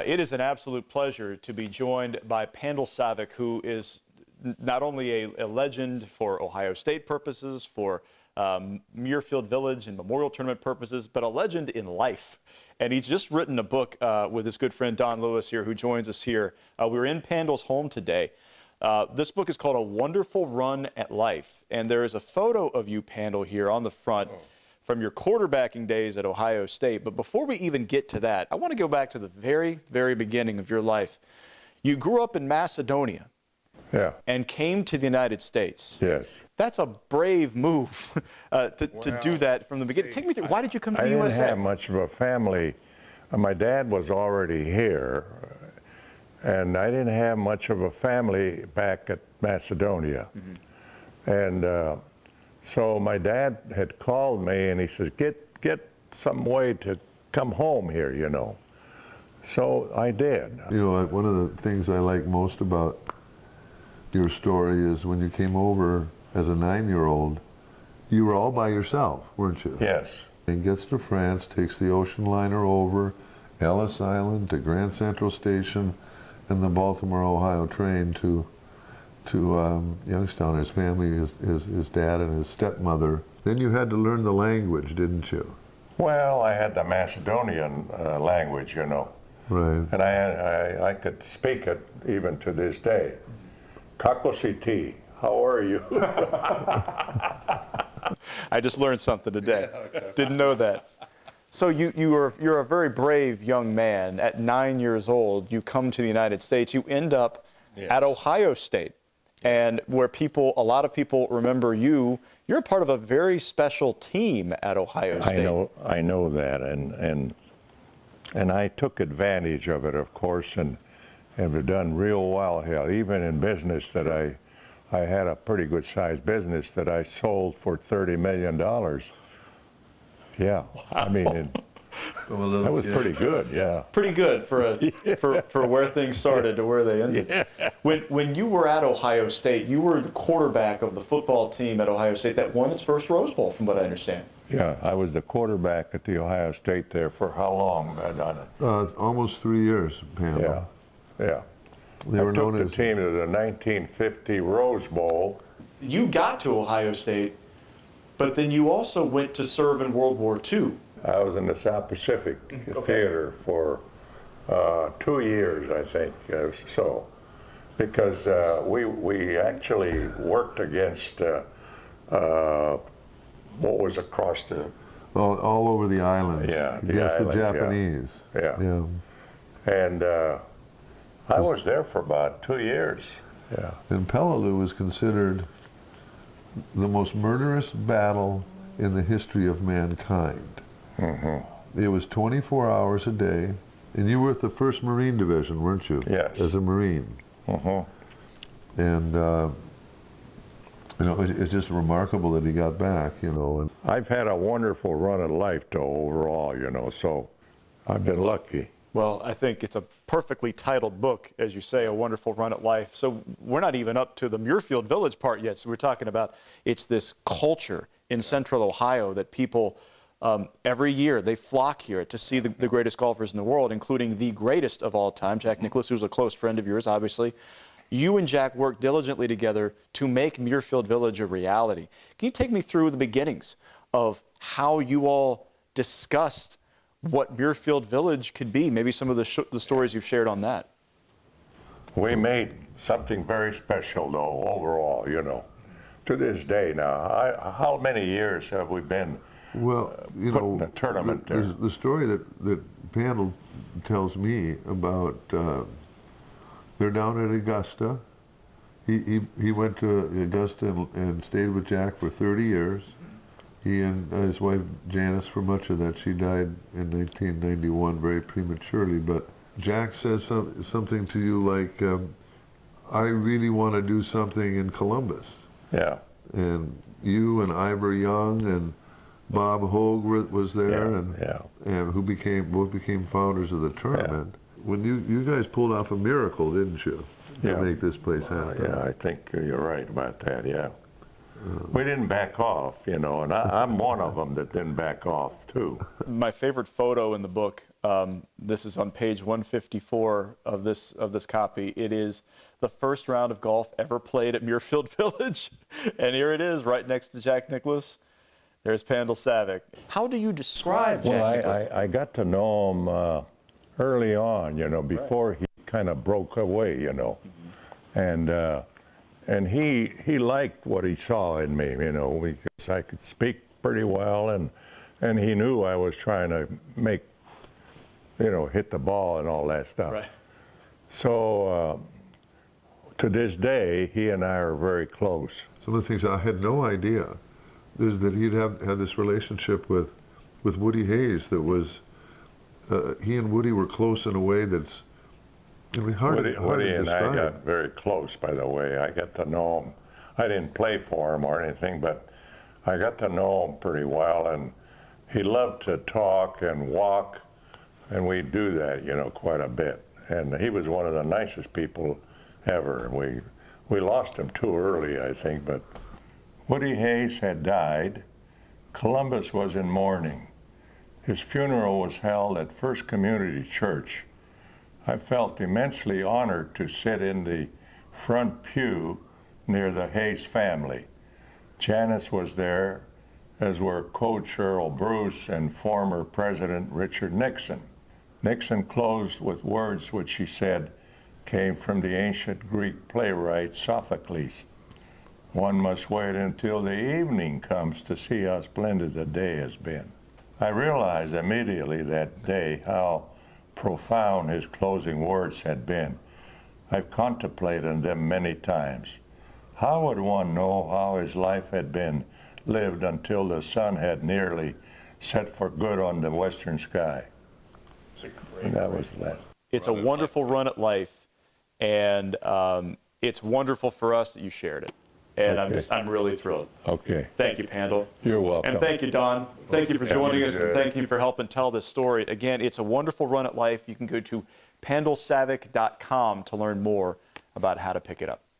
It is an absolute pleasure to be joined by Pandel Savic, who is not only a legend for Ohio State purposes, for Muirfield Village and Memorial Tournament purposes, but a legend in life. And he's just written a book with his good friend Don Lewis here, who joins us here. We're in Pandel's home today. This book is called A Wonderful Run at Life. And there is a photo of you, Pandel, here on the front from your quarterbacking days at Ohio State. But before we even get to that, I want to go back to the very, very beginning of your life. You grew up in Macedonia. Yeah. And came to the United States. Yes. That's a brave move to do that from the beginning. Take me through, why did you come to the USA? I didn't have much of a family. My dad was already here, and I didn't have much of a family back at Macedonia. And so my dad had called me, and he says, get some way to come home here, you know. So I did. You know, one of the things I like most about your story is when you came over as a 9-year-old, you were all by yourself, weren't you? Yes. And gets to France, takes the ocean liner over Ellis Island to Grand Central Station and the Baltimore, Ohio train to Youngstown, his family, his dad and his stepmother. Then you had to learn the language, didn't you? Well, I had the Macedonian language, you know. Right. And I could speak it even to this day. Kakositi, how are you? I just learned something today. Didn't know that. So you're a very brave young man. At 9 years old, you come to the United States. You end up at Ohio State, and where a lot of people remember you. You're a part of a very special team at Ohio State. I know that, and I took advantage of it, of course, and have done real well here. Even in business that I had a pretty good sized business that I sold for $30 million. Yeah, wow. I mean, that was pretty good, yeah. Pretty good for where things started to where they ended. Yeah. When you were at Ohio State, you were the quarterback of the football team at Ohio State that won its first Rose Bowl, from what I understand. Yeah, I was the quarterback at the Ohio State there for how long? Almost 3 years, Pandel. Yeah. Yeah, they were known the as team to the 1950 Rose Bowl. You got to Ohio State, but then you also went to serve in World War II. I was in the South Pacific Theater for 2 years, I think. Because we actually worked against what was across the all over the islands. Yeah, against the Japanese. Yeah. And I was there for about 2 years. Yeah. And Peleliu was considered the most murderous battle in the history of mankind. It was 24 hours a day, and you were at the 1st Marine Division, weren't you? Yes. As a Marine. And you know, it's just remarkable that he got back, you know. And I've had a wonderful run of life, though, overall, you know, so I've been lucky. Well, I think it's a perfectly titled book, as you say, A Wonderful Run at Life. So we're not even up to the Muirfield Village part yet. So we're talking about it's this culture in central Ohio that people, every year, they flock here to see the greatest golfers in the world, including the greatest of all time, Jack Nicklaus, who's a close friend of yours, obviously. You and Jack worked diligently together to make Muirfield Village a reality. Can you take me through the beginnings of how you all discussed what Muirfield Village could be, maybe some of the stories you've shared on that? We made something very special, though, overall, you know, to this day now. How many years have we been putting a tournament there? The story that Pandel tells me about, they're down at Augusta. He went to Augusta and stayed with Jack for 30 years. He and his wife Janice, for much of that, she died in 1991 very prematurely. But Jack says something to you like, I really want to do something in Columbus. Yeah. And you and Ivor Young and Bob Hogue was there, and who both became founders of the tournament. When you guys pulled off a miracle, didn't you, to make this place happen? Yeah, I think you're right about that, yeah. we didn't back off, you know, and I'm one of them that didn't back off too. My favorite photo in the book, this is on page 154 of this copy. It is the first round of golf ever played at Muirfield Village. And here it is, right next to Jack Nicklaus. There's Pandel Savic. How do you describe Jack Nicklaus? Well, I got to know him early on, you know, before he kind of broke away, you know. And he liked what he saw in me, you know, because I could speak pretty well, and he knew I was trying to make, you know, hit the ball and all that stuff. Right. So to this day, he and I are very close. Some of the things I had no idea is that he'd had this relationship with Woody Hayes that was, he and Woody were close in a way that's, I mean, hard to describe. Woody and I got very close, by the way. I got to know him. I didn't play for him or anything, but I got to know him pretty well, and he loved to talk and walk, and we do that, you know, quite a bit. And he was one of the nicest people ever. We lost him too early, I think, but Woody Hayes had died. Columbus was in mourning. His funeral was held at First Community Church. I felt immensely honored to sit in the front pew near the Hayes family. Janice was there, as were Coach Earl Bruce and former President Richard Nixon. Nixon closed with words which he said came from the ancient Greek playwright Sophocles. One must wait until the evening comes to see how splendid the day has been. I realized immediately that day how profound his closing words had been. I've contemplated them many times. How would one know how his life had been lived until the sun had nearly set for good on the western sky? And that was the last. It's a wonderful run at life, and it's wonderful for us that you shared it. And Okay. I'm really thrilled. Okay. Thank you, Pandel. You're welcome. And thank you, Don. Thank you for joining us, and thank you for helping tell this story. Again, it's a wonderful run at life. You can go to pandelsavic.com to learn more about how to pick it up.